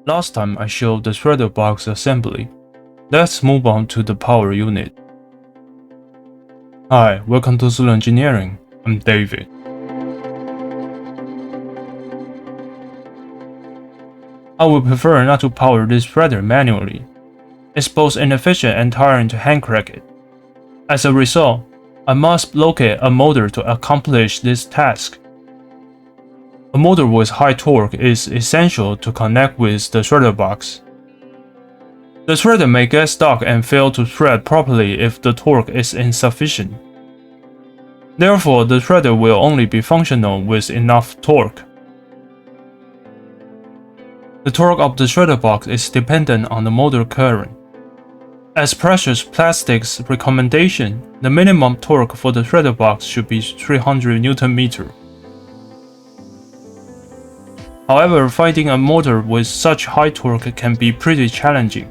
Last time I showed the shredder box assembly. Let's move on to the power unit. Hi, welcome to Zulu Engineering. I'm David. I would prefer not to power this shredder manually. It's both inefficient and tiring to hand crank it. As a result, I must locate a motor to accomplish this task. A motor with high torque is essential to connect with the shredder box. The shredder may get stuck and fail to shred properly if the torque is insufficient. Therefore, the shredder will only be functional with enough torque. The torque of the shredder box is dependent on the motor current. As Precious Plastics' recommendation, the minimum torque for the shredder box should be 300 Nm. However, finding a motor with such high torque can be pretty challenging.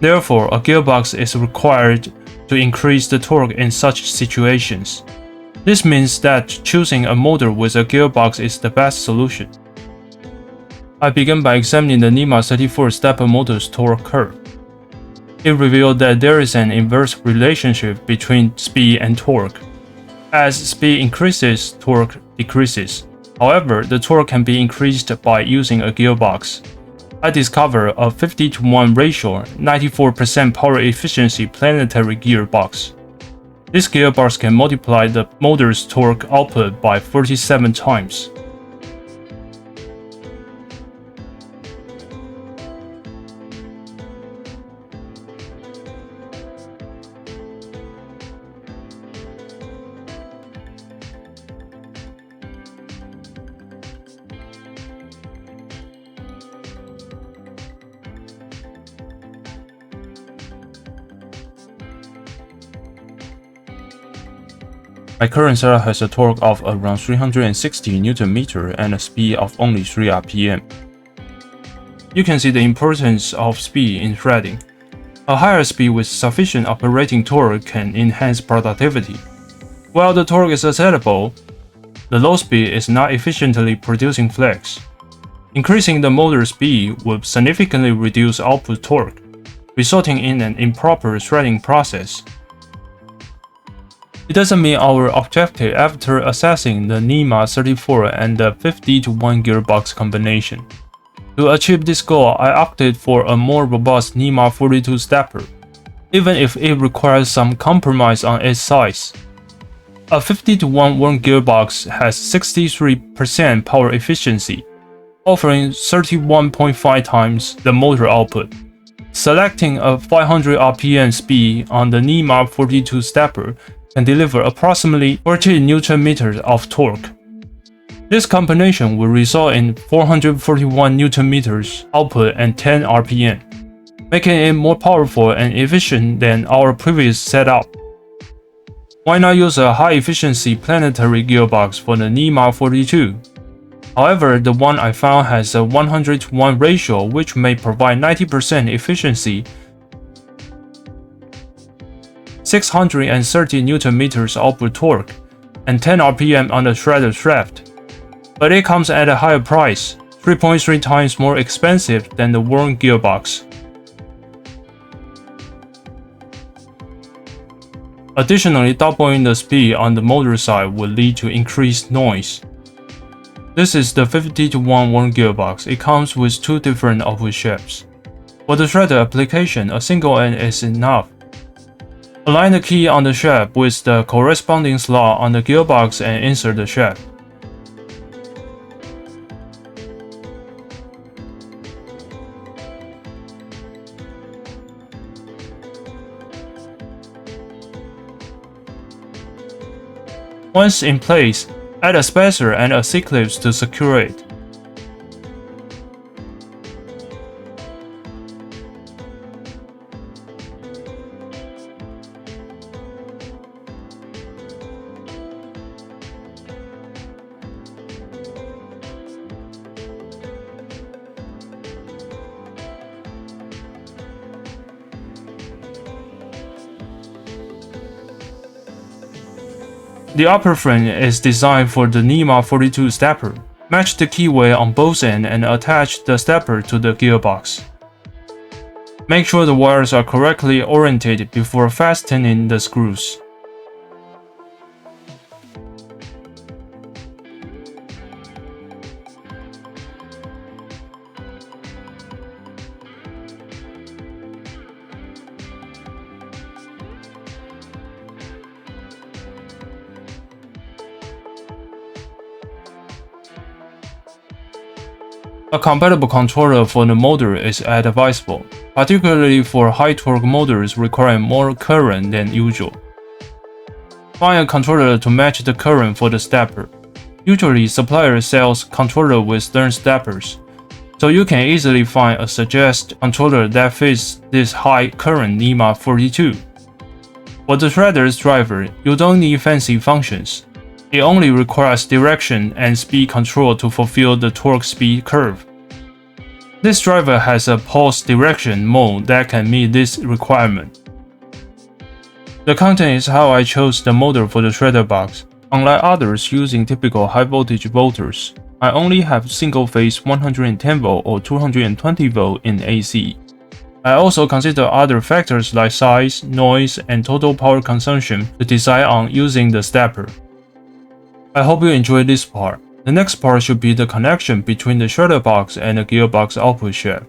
Therefore, a gearbox is required to increase the torque in such situations. This means that choosing a motor with a gearbox is the best solution. I began by examining the NEMA 34 stepper motor's torque curve. It revealed that there is an inverse relationship between speed and torque. As speed increases, torque decreases. However, the torque can be increased by using a gearbox. I discovered a 50:1 ratio, 94% power efficiency planetary gearbox. This gearbox can multiply the motor's torque output by 47 times. My current setup has a torque of around 360 Nm and a speed of only 3 rpm. You can see the importance of speed in threading. A higher speed with sufficient operating torque can enhance productivity. While the torque is acceptable, the low speed is not efficiently producing flex. Increasing the motor speed would significantly reduce output torque, resulting in an improper threading process. It doesn't meet our objective after assessing the NEMA 34 and the 50:1 gearbox combination. To achieve this goal, I opted for a more robust NEMA 42 stepper, even if it requires some compromise on its size. A 50:1 worn gearbox has 63% power efficiency, offering 31.5 times the motor output. Selecting a 500 rpm speed on the NEMA 42 stepper can deliver approximately 40 Nm of torque. This combination will result in 441 Nm output and 10 rpm, making it more powerful and efficient than our previous setup. Why not use a high-efficiency planetary gearbox for the NEMA 42? However, the one I found has a 100:1 ratio, which may provide 90% efficiency, 630 Nm output torque, and 10 rpm on the shredder shaft. But it comes at a higher price, 3.3 times more expensive than the worn gearbox. Additionally, doubling the speed on the motor side would lead to increased noise. This is the 50:1 worn gearbox. It comes with two different output shafts. For the shredder application, a single end is enough. Align the key on the shaft with the corresponding slot on the gearbox and insert the shaft. Once in place, add a spacer and a C-clip to secure it. The upper frame is designed for the NEMA 42 stepper. Match the keyway on both ends and attach the stepper to the gearbox. Make sure the wires are correctly oriented before fastening the screws. A compatible controller for the motor is advisable, particularly for high-torque motors requiring more current than usual. Find a controller to match the current for the stepper. Usually, supplier sells controller with stern steppers, so you can easily find a suggested controller that fits this high current NEMA 42. For the shredder's driver, you don't need fancy functions. It only requires direction and speed control to fulfill the torque speed curve. This driver has a pulse direction mode that can meet this requirement. The content is how I chose the motor for the shredder box. Unlike others using typical high voltage motors, I only have single phase 110V or 220V in AC. I also consider other factors like size, noise, and total power consumption to decide on using the stepper. I hope you enjoyed this part. The next part should be the connection between the shredder box and the gearbox output shaft.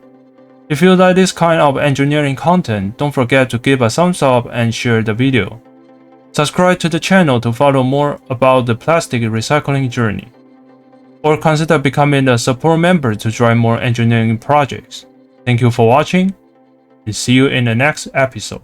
If you like this kind of engineering content, don't forget to give a thumbs up and share the video. Subscribe to the channel to follow more about the plastic recycling journey. Or consider becoming a support member to drive more engineering projects. Thank you for watching, and see you in the next episode.